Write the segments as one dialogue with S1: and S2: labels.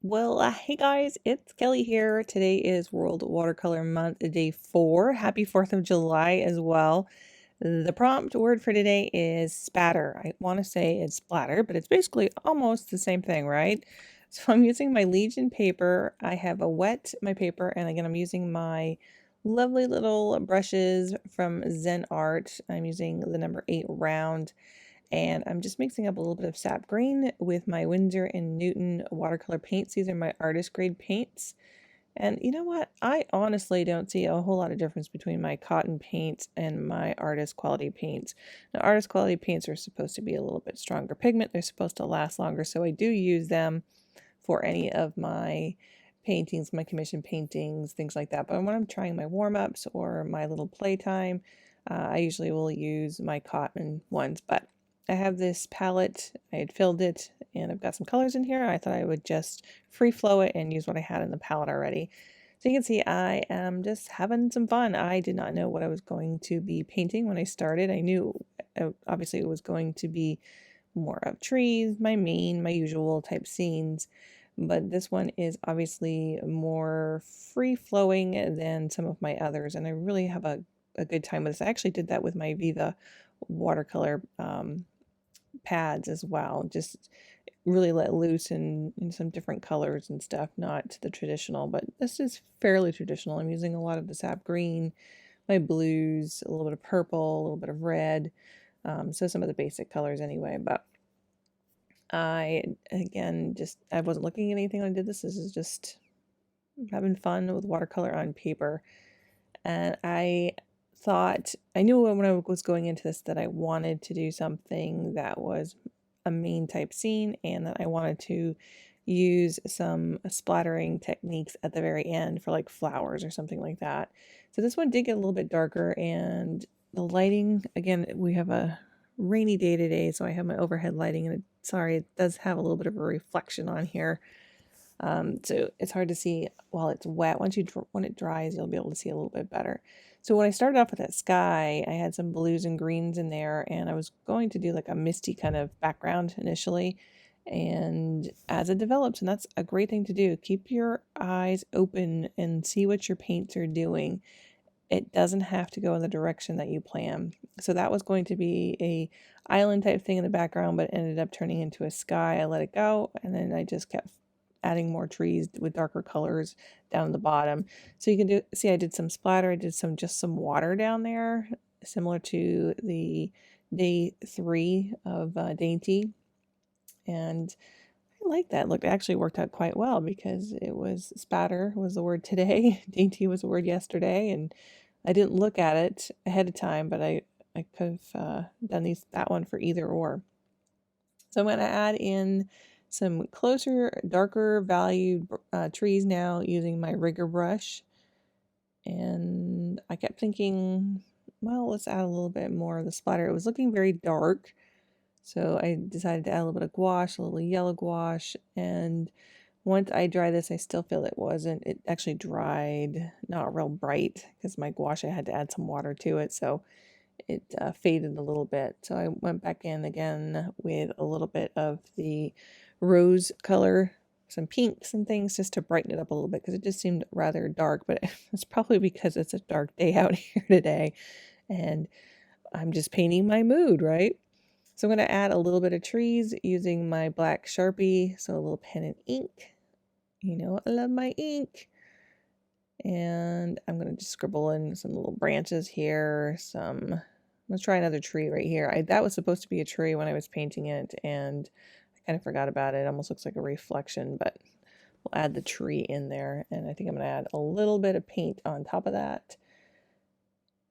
S1: Hey guys, it's Kelly here. Today is World Watercolor Month, day 4. Happy 4th of July as well. The prompt word for today is spatter. I want to say it's splatter, but it's basically almost the same thing, right? So I'm using my Legion paper. I have a wet my paper, and again, I'm using my lovely little brushes from Zen Art. I'm using the number 8 round. And I'm just mixing up a little bit of Sap Green with my Winsor and Newton watercolor paints. These are my artist grade paints. And you know what? I honestly don't see a whole lot of difference between my cotton paints and my artist quality paints. Now, artist quality paints are supposed to be a little bit stronger pigment. They're supposed to last longer, so I do use them for any of my paintings, my commission paintings, things like that. But when I'm trying my warm-ups or my little playtime, I usually will use my cotton ones. But I have this palette, I had filled it, and I've got some colors in here. I thought I would just free flow it and use what I had in the palette already. So you can see I am just having some fun. I did not know what I was going to be painting when I started. I knew obviously it was going to be more of trees, my usual type scenes, but this one is obviously more free flowing than some of my others, and I really have a good time with this. I actually did that with my Viva watercolor pads as well, just really let loose in some different colors and stuff, not the traditional, but this is fairly traditional. I'm using a lot of the sap green, my blues, a little bit of purple, a little bit of red, so some of the basic colors anyway. But I wasn't looking at anything when I did this. This is just having fun with watercolor on paper. And I thought, I knew when I was going into this that I wanted to do something that was a main type scene, and that I wanted to use some splattering techniques at the very end for like flowers or something like that. So this one did get a little bit darker, and the lighting, again, we have a rainy day today, so I have my overhead lighting, and it does have a little bit of a reflection on here. So it's hard to see while it's wet. When it dries, you'll be able to see a little bit better. So when I started off with that sky, I had some blues and greens in there, and I was going to do like a misty kind of background initially. And as it develops, and that's a great thing to do, keep your eyes open and see what your paints are doing. It doesn't have to go in the direction that you plan. So that was going to be a island type thing in the background, but it ended up turning into a sky. I let it go, and then I just kept adding more trees with darker colors down at the bottom. So you can see I did some splatter. I did just some water down there, similar to the day 3 of Dainty. And I like that. Look, it actually worked out quite well because it was spatter was the word today. Dainty was the word yesterday. And I didn't look at it ahead of time, but I could have done that one for either or. So I'm going to add in some closer, darker valued trees now using my rigger brush. And I kept thinking, well, let's add a little bit more of the splatter. It was looking very dark, so I decided to add a little bit of gouache, a little yellow gouache. And once I dry this, I still feel it actually dried not real bright because my gouache, I had to add some water to it, so it faded a little bit. So I went back in again with a little bit of the rose color, some pinks and things, just to brighten it up a little bit because it just seemed rather dark. But it's probably because it's a dark day out here today and I'm just painting my mood, right? So I'm going to add a little bit of trees using my black Sharpie, so a little pen and ink. You know, I love my ink. And I'm going to just scribble in some little branches here, let's try another tree right here. That was supposed to be a tree when I was painting it, and I kind of forgot about it. It almost looks like a reflection, but we'll add the tree in there. And I think I'm going to add a little bit of paint on top of that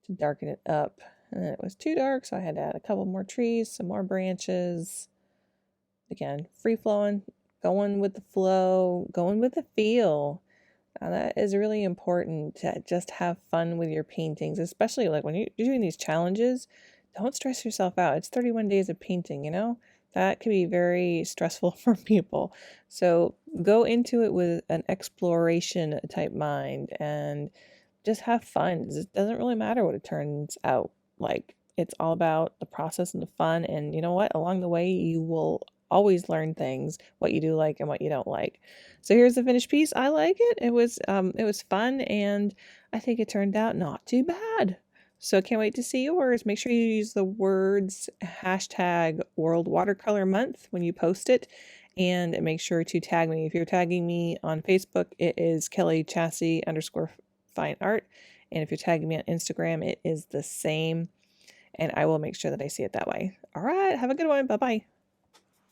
S1: to darken it up. And then it was too dark, so I had to add a couple more trees, some more branches. Again, free flowing, going with the flow, going with the feel. That is really important, to just have fun with your paintings, especially like when you're doing these challenges. Don't stress yourself out. It's 31 days of painting, you know? That can be very stressful for people. So go into it with an exploration type mind and just have fun. It doesn't really matter what it turns out like. It's all about the process and the fun. And you know what? Along the way, you will always learn things, what you do like and what you don't like. So here's the finished piece. I like it. It was fun, and I think it turned out not too bad. So can't wait to see yours. Make sure you use the words hashtag World Watercolor Month when you post it, and make sure to tag me. If you're tagging me on Facebook, it is Kellie Chasse _fine art. And if you're tagging me on Instagram, it is the same. And I will make sure that I see it that way. All right. Have a good one. Bye-bye.